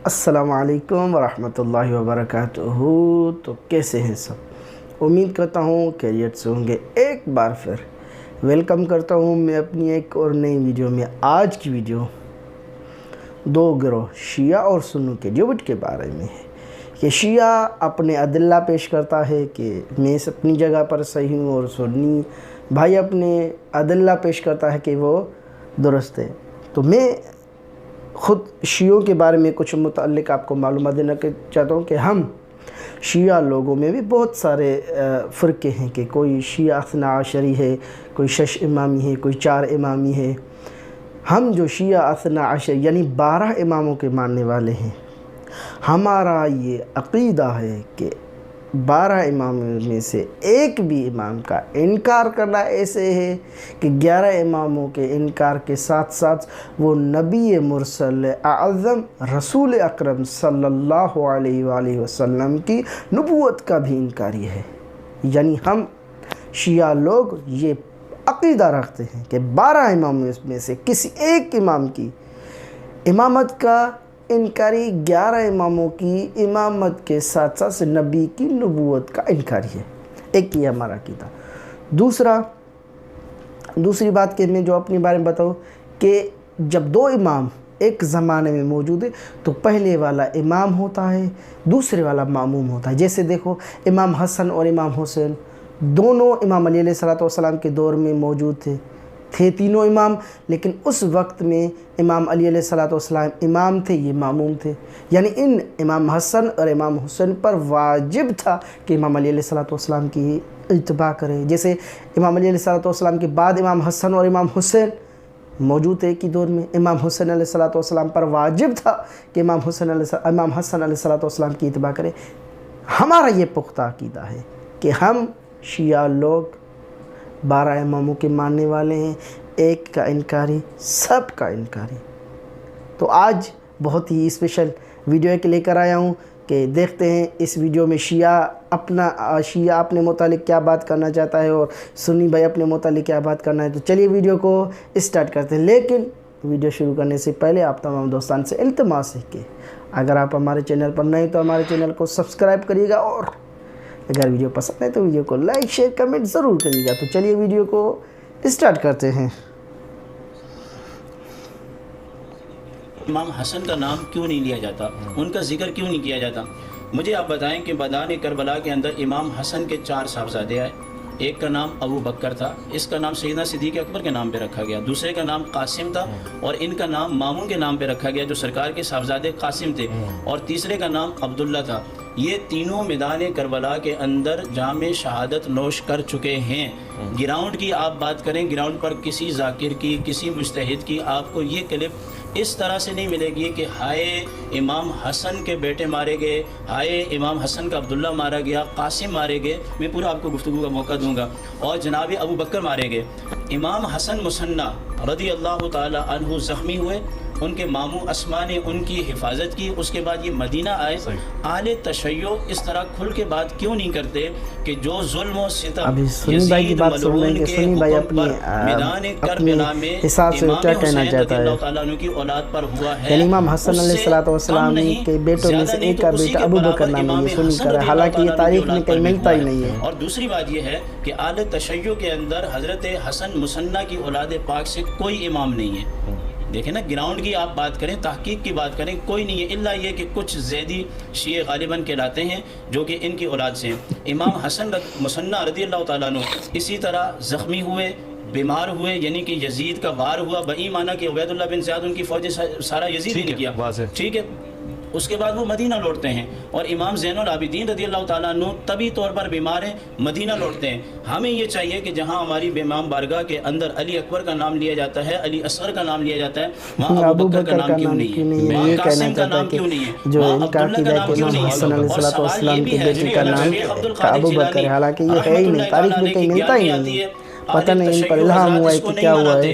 السلام علیکم ورحمۃ اللہ وبرکاتہ۔ تو کیسے ہیں سب؟ امید کرتا ہوں خیریت سے ہوں گے۔ ایک بار پھر ویلکم کرتا ہوں میں اپنی ایک اور نئی ویڈیو میں۔ آج کی ویڈیو دو گروہ شیعہ اور سنی کے ڈیبیٹ کے بارے میں ہے کہ شیعہ اپنے ادلہ پیش کرتا ہے کہ میں اپنی جگہ پر صحیح ہوں، اور سنی بھائی اپنے ادلہ پیش کرتا ہے کہ وہ درست ہے۔ تو میں خود شیعوں کے بارے میں کچھ متعلق آپ کو معلومات دینا چاہتا ہوں کہ ہم شیعہ لوگوں میں بھی بہت سارے فرقے ہیں کہ کوئی شیعہ اثنا عشری ہے، کوئی 6 امامی ہے، کوئی 4 امامی ہے۔ ہم جو شیعہ اثنا عشری یعنی 12 اماموں کے ماننے والے ہیں، ہمارا یہ عقیدہ ہے کہ 12 اماموں میں سے ایک بھی امام کا انکار کرنا ایسے ہے کہ 11 اماموں کے انکار کے ساتھ ساتھ وہ نبی مرسل اعظم رسول اکرم صلی اللہ علیہ وآلہ وسلم کی نبوت کا بھی انکاری ہے۔ یعنی ہم شیعہ لوگ یہ عقیدہ رکھتے ہیں کہ 12 اماموں میں سے کسی ایک امام کی امامت کا انکاری، 11 اماموں کی امامت کے ساتھ ساتھ نبی کی نبوت کا انکاری ہے۔ ایک یہ ہمارا عقیدہ۔ دوسری بات کہ میں جو اپنے بارے میں بتاؤں کہ جب 2 امام ایک زمانے میں موجود ہے تو پہلے والا امام ہوتا ہے، دوسرے والا ماموم ہوتا ہے۔ جیسے دیکھو امام حسن اور امام حسین دونوں امام علی علیہ السلام کے دور میں موجود تھے تینوں امام، لیکن اس وقت میں امام علی علیہ السلام امام تھے، یہ ماموم تھے۔ یعنی ان امام حسن اور امام حسین پر واجب تھا کہ امام علی علیہ السلام کی اتباع کریں۔ جیسے امام علی علیہ السلام کے بعد امام حسن اور امام حسین موجود تھے ایک ہی دور میں، امام حسین علیہ السلام پر واجب تھا کہ امام حسن علیہ السلام کی اتباع کریں۔ ہمارا یہ پختہ عقیدہ ہے کہ ہم شیعہ لوگ 12 اماموں کے ماننے والے ہیں، ایک کا انکاری، سب کا انکاری۔ تو آج بہت ہی اسپیشل ویڈیو ایک لے کر آیا ہوں کہ دیکھتے ہیں اس ویڈیو میں شیعہ اپنے متعلق کیا بات کرنا چاہتا ہے اور سنی بھائی اپنے متعلق کیا بات کرنا ہے۔ تو چلیے ویڈیو کو اسٹارٹ کرتے ہیں، لیکن ویڈیو شروع کرنے سے پہلے آپ تمام دوستان سے التماس ہے کہ اگر آپ ہمارے چینل پر نئے تو ہمارے چینل کو سبسکرائب کریے گا، اور اگر ویڈیو پسند ہے تو ویڈیو کو لائک شیئر کمنٹ ضرور کریے گا۔ تو چلیے ویڈیو کو اسٹارٹ کرتے ہیں۔ امام حسن کا نام کیوں نہیں لیا جاتا، ان کا ذکر کیوں نہیں کیا جاتا؟ مجھے آپ بتائیں کہ میدان کربلا کے اندر امام حسن کے 4 صاحبزادے آئے۔ ایک کا نام ابو بکر تھا، اس کا نام سیدنا صدیق اکبر کے نام پہ رکھا گیا۔ دوسرے کا نام قاسم تھا، اور ان کا نام مامون کے نام پہ رکھا گیا جو سرکار کے صاحبزادے قاسم تھے، اور تیسرے کا نام عبداللہ تھا۔ یہ تینوں میدان کربلا کے اندر جام شہادت نوش کر چکے ہیں۔ گراؤنڈ کی آپ بات کریں، گراؤنڈ پر کسی ذاکر کی، کسی مجتہد کی آپ کو یہ کلپ اس طرح سے نہیں ملے گی کہ ہائے امام حسن کے بیٹے مارے گئے، ہائے امام حسن کا عبداللہ مارا گیا، قاسم مارے گئے، میں پورا آپ کو گفتگو کا موقع دوں گا، اور جناب ابو بکر مارے گئے۔ امام حسن مصنع رضی اللہ تعالی عنہ زخمی ہوئے، ان کے ماموں اسما نے ان کی حفاظت کی، اس کے بعد یہ مدینہ آئے۔ اہل تشیع اس طرح کھل کے بات کیوں نہیں کرتے کہ جو ظلم و ستم یزید ملعون کے حکم پر میدان کربلا میں امام حسین رضی اللہ تعالیٰ عنہ کی اولاد پر ہوا ہے، یعنی امام حسن علیہ السلام کے بیٹوں میں سے ایک کا بیٹا ابو بکر نام ہے، یہ سنی کر ہے، حالانکہ یہ تاریخ میں کہیں ملتا ہی نہیں ہے۔ اور دوسری بات یہ ہے کہ اہل تشیع کے اندر حضرت حسن مصنع کی اولاد پاک سے کوئی امام نہیں ہے۔ دیکھیں نا، گراؤنڈ کی آپ بات کریں، تحقیق کی بات کریں، کوئی نہیں ہے، الا یہ کہ کچھ زیدی شیعہ غالباً کہلاتے ہیں جو کہ ان کی اولاد سے ہیں۔ امام حسن مصنع رضی اللہ تعالیٰ عنہ اسی طرح زخمی ہوئے، بیمار ہوئے، یعنی کہ یزید کا وار ہوا، بئی معنی کہ عبید اللہ بن زیاد ان کی فوج سارا یزید نے کیا، ٹھیک ہے۔ اس کے بعد وہ مدینہ لوٹتے ہیں، اور امام زین العابدین رضی اللہ تعالیٰ عنہ طبی طور پر بیمار ہیں، مدینہ لوٹتے ہیں۔ ہمیں یہ چاہیے کہ جہاں ہماری امام بارگاہ کے اندر علی اکبر کا نام لیا جاتا ہے، علی اصغر کا نام لیا جاتا ہے، وہاں ابو بکر کا نام کیوں نہیں ہے، وہاں قاسم کا نام کیوں نہیں ہے، وہاں عبداللہ کا نام کیوں نہیں ہے؟ اور سوال یہ بھی ہے کہ شیخ عبد القادر جیلانی رحمۃ اللہ علیہ کی تعریف میں کہیں ملتا ہی نہیں ہے۔ پتہ نہیں ان پر الہام ہوا ہے کہ کیا ہوا ہے۔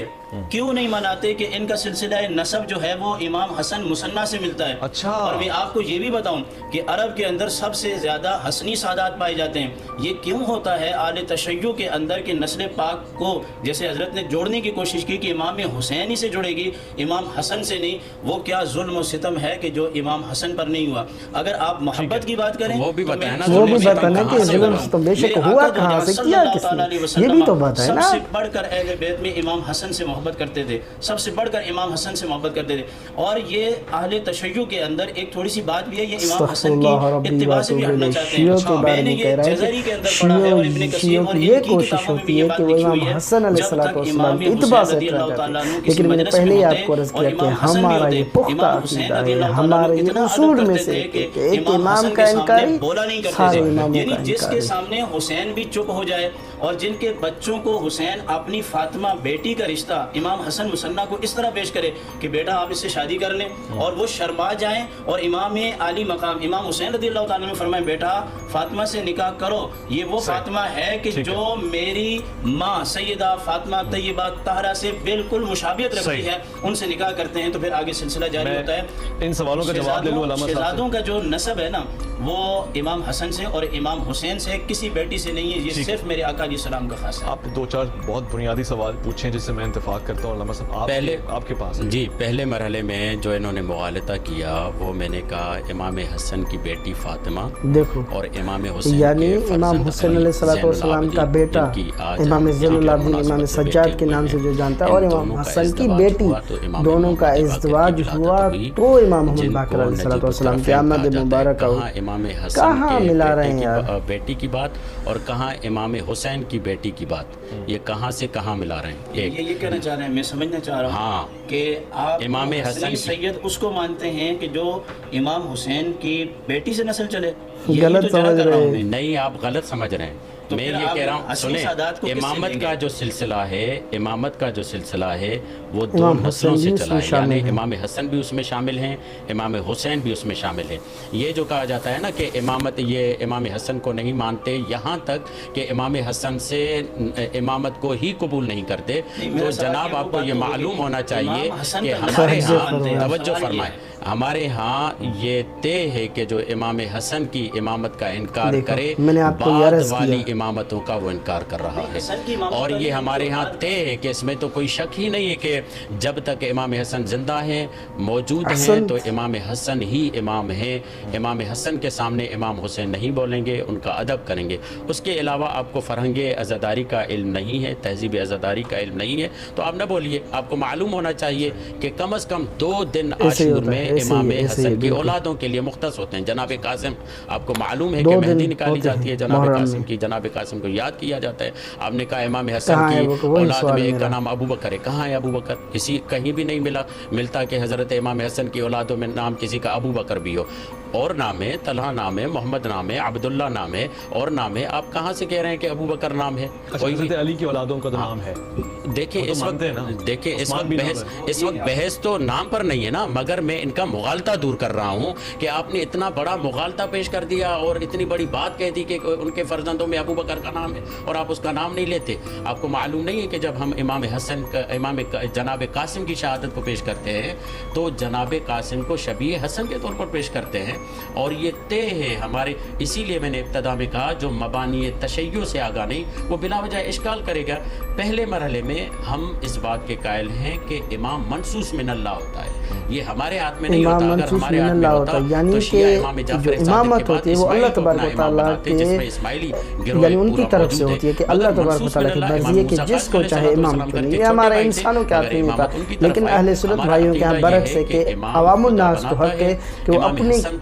کیوں نہیں مناتے کہ ان کا سلسلہ نسب جو ہے وہ امام حسن مثنیٰ سے ملتا ہے. اچھا. اور میں آپ کو یہ بھی بتاؤں کہ عرب کے اندر سب سے زیادہ حسنی سادات پائے جاتے ہیں. یہ کیوں ہوتا ہے آل تشیع کے اندر کہ نسل پاک کو جیسے حضرت نے جوڑنے کی کوشش کی کہ امام حسین ہی سے جڑے گی امام حسن سے نہیں. وہ کیا ظلم و ستم ہے کہ جو امام حسن پر نہیں ہوا. اگر آپ محبت کی بات کریں وہ بھی بتانا کہ ظلم تو بے شک ہوا کہاں سے کیا کس نے, یہ بھی تو بات ہے نا. سب سے بڑھ کر اہل بیت میں امام حسن سے محبت کرتے تھے, سب سے بڑھ کر امام حسن سے محبت کرتے تھے. اور یہ اہل تشیع کے اندر ایک تھوڑی سی بات بھی ہے, یہ امام حسن کی اتباع سے بھی ہٹنا چاہتے ہیں. میں نے یہ جزری کے اندر پڑھا ہے اور ابن کثیر اور ان کی کتابوں میں بھی یہ بات لکھی ہوئی ہے جب تک امام حسین رضی اللہ تعالیٰ عنہ کسی مجلس میں ہوتے اور امام حسن بھی ہوتے, امام حسین رضی اللہ تعالیٰ عنہ اتنا ادب کرتے تھے کہ امام حسن کے سامنے بولا نہیں کرتے تھے. یعنی جس کے سامنے حسین بھی چپ ہو جائے اور جن کے بچوں کو حسین اپنی فاطمہ بیٹی کا رشتہ امام حسن مثنیٰ کو اس طرح پیش کرے کہ بیٹا آپ اس سے شادی کر لیں اور وہ شرما جائیں, اور امام عالی مقام امام حسین رضی اللہ تعالیٰ نے فرمائے بیٹا فاطمہ سے نکاح کرو, یہ وہ فاطمہ ہے کہ جو میری ماں سیدہ فاطمہ طیبہ طاہرہ سے بالکل مشابہت رکھتی ہے, ان سے نکاح کرتے ہیں. تو پھر آگے سلسلہ جاری ہوتا ہے. ان سوالوں کا جواب لے لوں علامہ صاحب. شہزادوں کا جو نسب ہے نا وہ امام حسن سے اور امام حسین سے, کسی بیٹی سے نہیں ہے. یہ صرف میرے آقا علیہ السلام کا خاص ہے. آپ دو چار بہت بنیادی سوال پوچھیں جس سے میں اتفاق کرتا ہوں علامہ صاحب. پہلے آپ کے پاس جی پہلے مرحلے میں جو انہوں نے مغالطہ کیا وہ میں نے کہا امام حسن کی بیٹی فاطمہ دیکھو اور امام حسین یعنی امام حسین علیہ السلام کا بیٹا امام زین العابدین امام سجاد کے نام سے جو جانتا ہے, اور امام حسن کی بیٹی, دونوں کا ازدواج ہوا تو امام محمد باقر علیہ السلام کی آمد مبارک امام حسن کہاں ملا رہے ہیں یار بیٹی کی بات اور کہاں امام حسین کی بیٹی کی بات, یہ کہاں سے کہاں ملا رہے ہیں. یہ کہنا چاہ رہے ہیں, میں سمجھنا چاہ رہا ہوں کہ آپ امام حسن سید اس کو مانتے ہیں کہ جو امام حسین کی بیٹی سے نسل چلے. غلط سمجھ رہے ہیں. نہیں, آپ غلط سمجھ رہے ہیں. میں یہ کہہ رہا ہوں سنیں, امامت کا جو سلسلہ ہے, امامت کا جو سلسلہ ہے وہ دو نسلوں سے چلا ہے. یعنی امام حسن بھی اس میں شامل ہیں, امام حسین بھی اس میں شامل ہیں. یہ جو کہا جاتا ہے نا کہ امامت, یہ امام حسن کو نہیں مانتے یہاں تک کہ امام حسن سے امامت کو ہی قبول نہیں کرتے. تو جناب آپ کو یہ معلوم ہونا چاہیے کہ ہمارے ہاں, توجہ فرمائیں, ہمارے ہاں یہ طے ہے کہ جو امام حسن کی امامت کا انکار کرے بعد والی امامتوں کا وہ انکار کر رہا ہے. اور یہ ہمارے ہاں طے ہے کہ اس میں تو کوئی شک ہی نہیں ہے کہ جب تک امام حسن زندہ ہیں, موجود ہیں, تو امام حسن ہی امام ہیں. امام حسن کے سامنے امام حسین نہیں بولیں گے, ان کا ادب کریں گے. اس کے علاوہ آپ کو فرہنگ عزاداری کا علم نہیں ہے, تہذیب عزاداری کا علم نہیں ہے, تو آپ نہ بولیے. آپ کو معلوم ہونا چاہیے کہ کم از کم 2 دن عاشور میں امام حسن کی اولادوں کے لیے مختص ہوتے ہیں. جناب قاسم, آپ کو معلوم ہے کہ مہندی نکالی جاتی ہے جناب قاسم کی, جناب قاسم کو یاد کیا جاتا ہے. آپ نے کہا امام حسن کی اولاد میں ایک کا نام ابو بکر ہے. کہاں ہے ابو بکر؟ کہیں بھی نہیں ملتا کہ حضرت امام حسن کی اولادوں میں نام کسی کا ابو بکر بھی ہو. اور نام ہے, طلحہ نام ہے, محمد نام ہے, عبداللہ نام ہے, اور نام ہے. آپ کہاں سے کہہ رہے ہیں کہ ابو بکر نام ہے؟ حضرت علی کی اولادوں کا نام ہے. دیکھیں اس وقت بحث تو نام پر نہیں ہے نا, مگر میں ان کا مغالطہ دور کر رہا ہوں کہ آپ نے اتنا بڑا مغالطہ پیش کر دیا اور اتنی بڑی بات کہہ دی کہ ان کے فرزندوں میں ابو بکر کا نام ہے اور آپ اس کا نام نہیں لیتے. آپ کو معلوم نہیں ہے کہ جب ہم امام حسن کا, امام جناب قاسم کی شہادت کو پیش کرتے ہیں تو جناب قاسم کو شبیہ حسن کے طور پر پیش کرتے ہیں, اور یہ طے ہے ہمارے. اسی لیے میں نے ابتدا میں کہا جو مبانی تشیع سے آگاہ نہیں وہ بلا وجہ اشکال کرے گا. پہلے مرحلے میں ہم اس بات کے قائل ہیں کہ امام منصوص من اللہ ہوتا ہے, یہ ہمارے ہاتھ میں نہیں ہوتا. اگر ہمارے ہاتھ میں ہوتا تو شیعہ امام جعفر صادق کے بعد اسماعیلی کو اپنا امام بناتے, جس میں اسماعیلی یعنی ان کی طرف سے ہوتی ہے کہ اللہ تبارک و تعالیٰ کی مرضی ہے کہ جس کو چاہے امام چنے. یہ ہمارے انسانوں کے ہاتھ میں نہیں ہوتا, لیکن اہل سنت بھائیوں کے یہاں برعکس ہے کہ عوام الناس کو حق ہے کہ وہ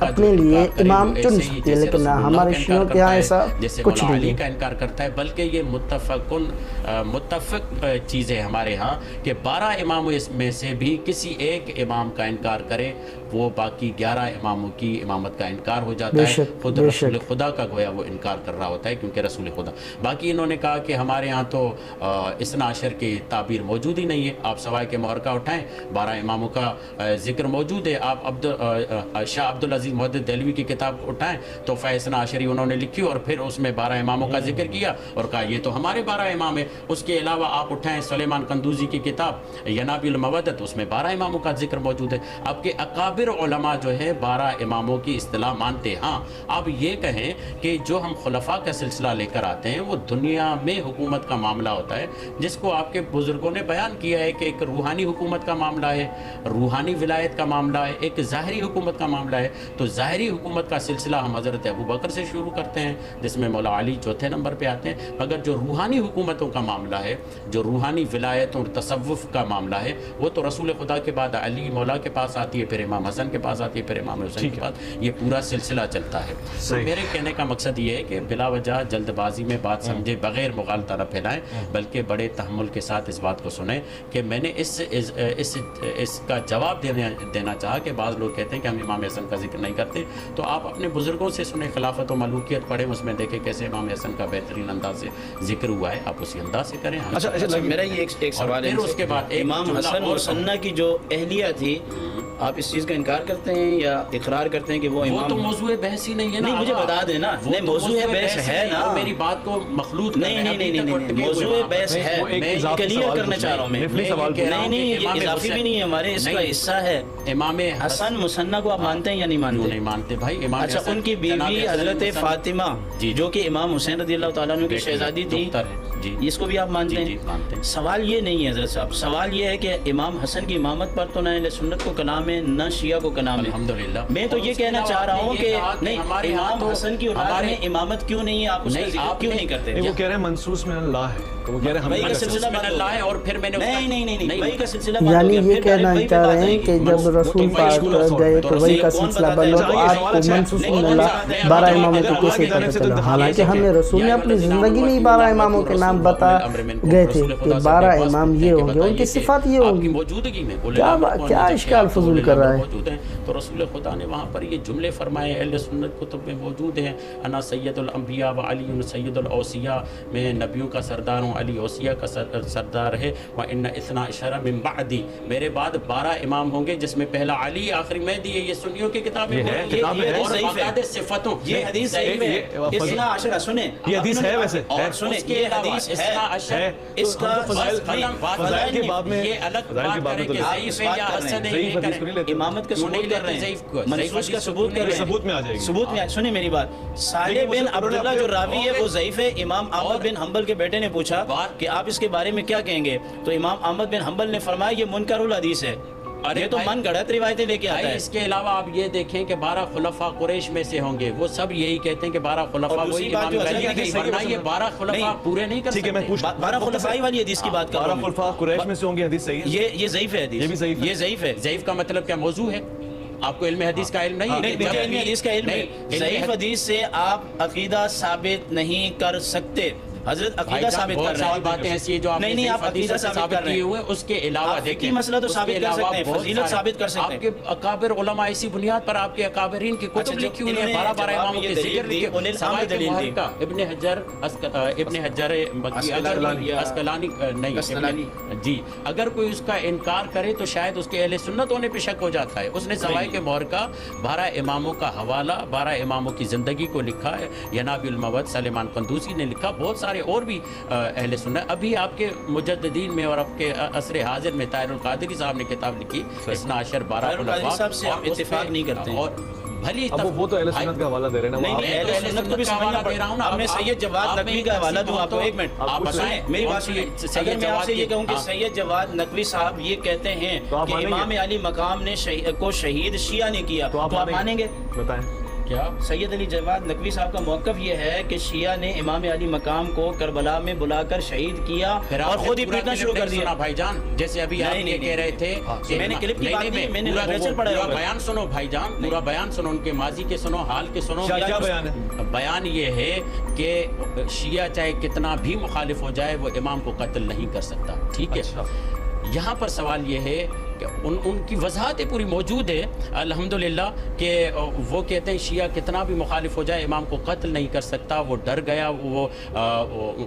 اپنے لیے امام چن سکتے ہیں, لیکن ہمارے شیعوں کے یہاں ایسا کچھ نہیں کا انکار کرتا ہے. بلکہ یہ متفق چیز ہے ہمارے ہاں کہ 12 اماموں میں سے بھی کسی ایک امام امام کا انکار کرے وہ باقی 11 اماموں کی امامت کا انکار ہو جاتا ہے. خود رسول خدا کا گویا وہ انکار کر رہا ہوتا ہے کیونکہ رسول خدا. باقی انہوں نے کہا کہ ہمارے ہاں تو اثنا عشر کی تعبیر موجود ہی نہیں ہے. آپ سوائے کے محرکہ اٹھائیں 12 اماموں کا ذکر موجود ہے. آپ شاہ عبدالعزیز محدث دہلوی کی کتاب اٹھائیں تو اثنا عشری انہوں نے لکھی اور پھر اس میں 12 اماموں کا ذکر کیا اور کہا یہ تو ہمارے 12 امام ہیں. اس کے علاوہ آپ اٹھائیں سلیمان قندوزی کی کتاب ینابی المودت اس میں 12 اماموں کا ذکر موجود ہے. آپ کے اکابر علماء جو ہے 12 اماموں کی اصطلاح مانتے. ہاں آپ یہ کہیں کہ جو ہم خلفاء کا سلسلہ لے کر آتے ہیں وہ دنیا میں حکومت کا معاملہ ہوتا ہے جس کو آپ کے بزرگوں نے بیان کیا ہے کہ ایک روحانی حکومت کا معاملہ ہے, روحانی ولایت کا معاملہ ہے, ایک ظاہری حکومت کا معاملہ ہے. تو ظاہری حکومت کا سلسلہ ہم حضرت ابو بکر سے شروع کرتے ہیں جس میں مولا علی چوتھے نمبر پہ آتے ہیں. مگر جو روحانی حکومتوں کا معاملہ ہے, جو روحانی ولایت اور تصوف کا معاملہ ہے وہ تو رسول خدا کے بعد علی مولا کے پاس آتی ہے, پھر امام حسن کے پاس آتی ہے, پھر امام حسین کے پاس, یہ پورا سلسلہ چلتا ہے. تو میرے کہنے کا مقصد یہ ہے کہ بلا وجہ جلد بازی میں بات سمجھے بغیر مغالطہ نہ پھیلائیں بلکہ بڑے تحمل کے ساتھ اس بات کو سنیں کہ میں نے اس کا جواب دینا چاہا کہ بعض لوگ کہتے ہیں کہ ہم امام حسن کا ذکر نہیں کرتے. تو آپ اپنے بزرگوں سے سنیں, خلافت و ملوکیت پڑھیں, اس میں دیکھیں کیسے امام حسن کا بہترین انداز سے ذکر ہوا ہے, آپ اسی انداز سے کریں. اچھا میرا یہ ایک سوال ہے, اس کے بعد امام حسن اور سنہ کی جو اہلیہ تھی آپ اس چیز کا انکار کرتے ہیں یا اقرار کرتے ہیں کہ وہ امام؟ وہ تو موضوع بحث ہی نہیں ہے نا. نہیں مجھے بتا دیں نا. نہیں موضوع بحث ہے نا, میری بات کو مخلوط نہیں موضوع بحث ہے, میں کلیئر کرنا چاہ رہا ہوں. نہیں یہ اضافی بھی نہیں ہے, ہمارے اس کا حصہ ہے. امام حسن مسنہ کو آپ مانتے ہیں یا نہیں مانتے؟ نہیں مانتے بھائی. امام اچھا ان کی بیوی حضرت فاطمہ جو کہ امام حسین رضی اللہ تعالیٰ عنہ کی شہزادی تھی, جی اس کو بھی آپ مانتے ہیں؟ سوال یہ نہیں ہے حضرت صاحب, سوال یہ ہے کہ امام حسن کی امامت پر تو نہ اہل سنت کو کلام ہے نہ شیعہ کو کلام ہے. الحمدللہ. میں تو یہ کہنا چاہ رہا ہوں کہ نہیں امام حسن کی اولاد میں امامت کیوں نہیں ہے, آپ اس کا ذکر کیوں نہیں کرتے؟ وہ کہہ رہے ہیں منصوص من اللہ ہے, تو وہ کہہ رہے ہیں وہی کا سلسلہ بن اللہ ہے. اور پھر میں نے نہیں وہی کا سلسلہ یعنی یہ کہنا چاہ رہے ہیں کہ جب رسول پاک گئے تو وہی کا سلسلہ بنا, تو آپ کو منصوص من اللہ 12 اماموں کو کیسے پتہ چلا؟ حالانکہ ہمیں رسول نے اپنی زندگی میں 12 اماموں کے نام بتا گئے تھے کہ 12 امام یہ ہوں گے, ان کی صفات یہ ہوں گی. موجودگی میں کیا اشکال فضول کر رہا ہے؟ تو رسول خدا نے وہاں پر یہ جملے فرمائے اہل سنت کتب میں موجود ہیں, انا سید الانبیاء و علی سید الاوصیاء, میں نبیوں کا سردار ہوں, علی اوصیاء کا سردار ہے. وان اثنا عشر من بعدی, میرے بعد 12 امام ہوں گے جس میں پہلا علی آخری مہدی ہے. یہ سنیوں کی کتابیں ہیں اور باقاعدہ صفاتوں. یہ حدیث صحیح ہے, اثنا عشر سنیں, یہ حدیث ہے ویسے, اور سنیں یہ حدیث ہے. اس کا فضائل کے باب میں یہ الگ بات کریں کہ ضعیف ہے یا حسن ہے, یہ کریں. امامت کا ثبوت کر رہے ہیں, منصوص کا ثبوت کر رہے ہیں, ثبوت میں آ جائے گی. ثبوت میں سنیں میری بات. صالح بن عبداللہ جو راوی ہے وہ ضعیف ہے. امام احمد بن حنبل کے بیٹے نے پوچھا کہ آپ اس کے بارے میں کیا کہیں گے, تو امام احمد بن حنبل نے فرمایا یہ منکر الحدیث ہے. یہ تو من گڑت روایتیں لے کے آتا ہے. اس کے علاوہ آپ یہ دیکھیں کہ 12 خلفاء قریش میں سے ہوں گے, وہ سب یہی کہتے ہیں کہ 12 خلفاء وہی امام علی, ورنہ یہ 12 خلفاء پورے نہیں کر سکتے. 12 خلفائی والی حدیث کی بات کر رہا ہوں. 12 خلفاء قریش میں سے ہوں گے, حدیث صحیح ہے. یہ ضعیف ہے حدیث, یہ بھی ضعیف ہے. یہ ضعیف ہے. ضعیف کا مطلب کیا موضوع ہے؟ آپ کو علم حدیث کا علم نہیں؟ مجھے علم حدیث کا علم ہے. ضعیف حدیث سے آپ عقیدہ ثابت نہیں کر سکتے. حضرت عقیدہ ثابت کر رہے ہیں, باتیں ایسی ہیں جو آپ نہیں آپ عقیدہ ثابت کر رہے ہیں. اس کے علاوہ دیکھیں مسئلہ تو ثابت کر سکتے ہیں, فضیلت ثابت کر سکتے ہیں. آپ کے اکابر علماء اسی بنیاد پر آپ کے اکابرین کی کتب لکھی ہوئی ہیں, 12 اماموں کے ذکر لکھے. سوائے دلیل دی ابن حجر اسقلانی نہیں جی, اگر کوئی اس کا انکار کرے تو شاید اس کے اہل سنت ہونے پہ شک ہو جاتا ہے. اس نے سوائے کے محرکہ 12 اماموں کا حوالہ 12 اماموں کی زندگی کو لکھا ہے. ینابی المودت سلیمان قندوزی نے لکھا, بہت سارے اور بھی اہل سنت. ابھی آپ کے مجددین میں اور آپ کے عصر حاضر میں طاہر القادری صاحب نے کتاب لکھی اثنا عشر 12 خلفاء, صاحب سے آپ اتفاق نہیں کرتے ہیں. اور بھلی اب وہ تو اہل سنت کا حوالہ دے رہے ہیں نا. نہیں اہل سنت کو بھی سمجھنا پڑ رہا ہوں نا. اب میں سید جواد نقوی کا حوالہ دوں آپ کو. ایک منٹ آپ بتائیں میری بات سنیں. اگر میں آپ سے یہ کہوں کہ سید جواد نقوی صاحب یہ کہتے ہیں کہ امام علی مقام نے کو شہید شیعہ نے کیا, تو آپ مانیں گے؟ بتائیں کیا سید علی جواد نقوی صاحب کا موقف یہ ہے کہ شیعہ نے امام علی مقام کو کربلا میں بلا کر شہید کیا اور خود ہی پیٹنا شروع کر دیا. بھائی جان جیسے ابھی آپ یہ کہہ رہے تھے, میں نے کلپ کی بات نہیں, میں نے لیکچر پڑھا ہے. بیان سنو بھائی جان, پورا بیان سنو, ان کے ماضی کے سنو, حال کے سنو. کیا بیان ہے؟ بیان یہ ہے کہ شیعہ چاہے کتنا بھی مخالف ہو جائے وہ امام کو قتل نہیں کر سکتا. ٹھیک ہے, یہاں پر سوال یہ ہے ان کی وضاحتیں پوری موجود ہے الحمدللہ کہ وہ کہتے ہیں شیعہ کتنا بھی مخالف ہو جائے امام کو قتل نہیں کر سکتا، وہ ڈر گیا، وہ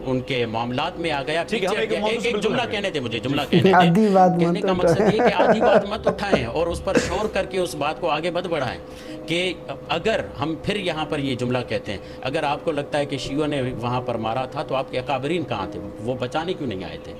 ان کے معاملات میں آ گیا۔ ایک جملہ کہنے دے مجھے، جملہ کہنے کا مقصد یہ کہ آدھی بات مت اٹھائیں اور اس پر شور کر کے اس بات کو آگے مت بڑھائیں کہ اگر ہم پھر یہاں پر یہ جملہ کہتے ہیں، اگر آپ کو لگتا ہے کہ شیعوں نے وہاں پر مارا تھا تو آپ کے اکابرین کہاں تھے؟ وہ بچانے کیوں نہیں آئے تھے؟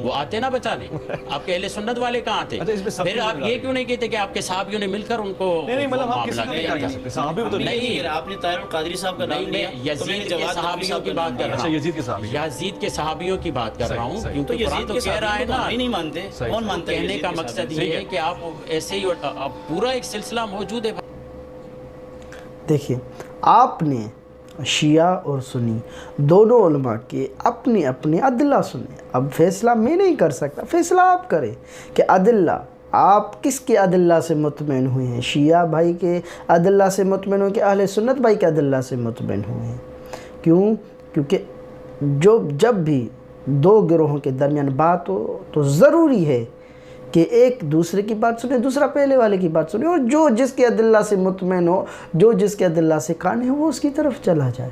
وہ آتے نہ بچانے، آپ کے اہل سنت والے کہاں تھے؟ پھر آپ یہ کیوں نہیں کہتے کہ آپ کے صحابیوں نے مل کر ان کو معاملہ کیا تھا؟ نہیں، آپ نے طاہر القادری صاحب کا نام لیا، یزید کے صحابیوں کی بات کر رہا ہوں، یزید کے صحابیوں کی بات کر رہا ہوں، کیونکہ قرآن تو کہہ رہا ہے نا، نہیں مانتے، کون مانتے؟ کہنے کا مقصد یہ ہے کہ آپ ایسے ہی پورا ایک سلسلہ موجود ہے۔ دیکھیے، آپ نے شیعہ اور سنی دونوں علماء کے اپنے اپنے ادلہ سنے۔ اب فیصلہ میں نہیں کر سکتا، فیصلہ آپ کریں کہ ادلہ آپ کس کے ادلہ سے مطمئن ہوئے ہیں؟ شیعہ بھائی کے ادلہ سے مطمئن ہوئے کہ اہل سنت بھائی کے ادلہ سے مطمئن ہوئے ہیں؟ کیوں؟ کیونکہ جب بھی دو گروہوں کے درمیان بات ہو تو ضروری ہے کہ ایک دوسرے کی بات سنے، دوسرا پہلے والے کی بات سنے، اور جو جس کے ادلہ سے مطمئن ہو، جو جس کے ادلہ سے قانع ہے، وہ اس کی طرف چلا جائے۔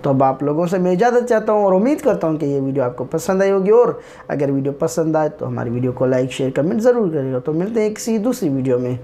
تو اب آپ لوگوں سے میں اجازت چاہتا ہوں اور امید کرتا ہوں کہ یہ ویڈیو آپ کو پسند آئی ہوگی، اور اگر ویڈیو پسند آئے تو ہماری ویڈیو کو لائک، شیئر، کمنٹ ضرور کرے گا۔ تو ملتے ہیں کسی دوسری ویڈیو میں۔